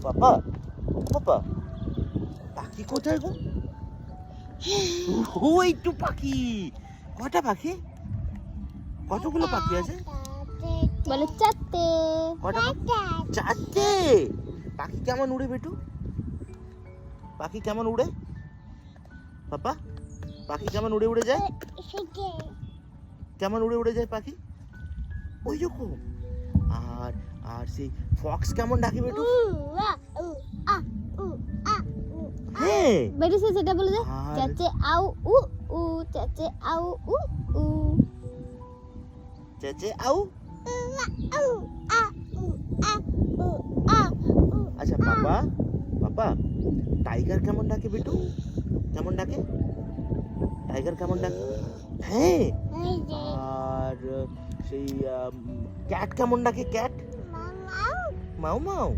পাপা পাপা পাখি কোথায় গো? ওই তো পাখি। কটা পাখি? কতগুলো পাখি আছে? বলে চারটে। কটা? চারটে। পাখি কেমন উড়ে বেটু? পাখি কেমন উড়ে? পাপা পাখি কেমন উড়ে উড়ে যায়? কেমন উড়ে উড়ে যায় পাখি? ওই রকম। আর আর সেই ফক্স কেমন ডাকে বেটু? হ্যাঁ বেটু সে সেটা বলে দে। আর- চাচে আউ উ উ, চাচে আউ উ উ। চেঁচে আউ। আচ্ছা পাপা পাপা টাইগার কেমন ডাকে বেটু? কেমন ডাকে? টাইগার কেমন ডাকে? হ্যাঁ। আর সেই ক্যাট কেমন ডাকে? ক্যাট মাউ মাউ।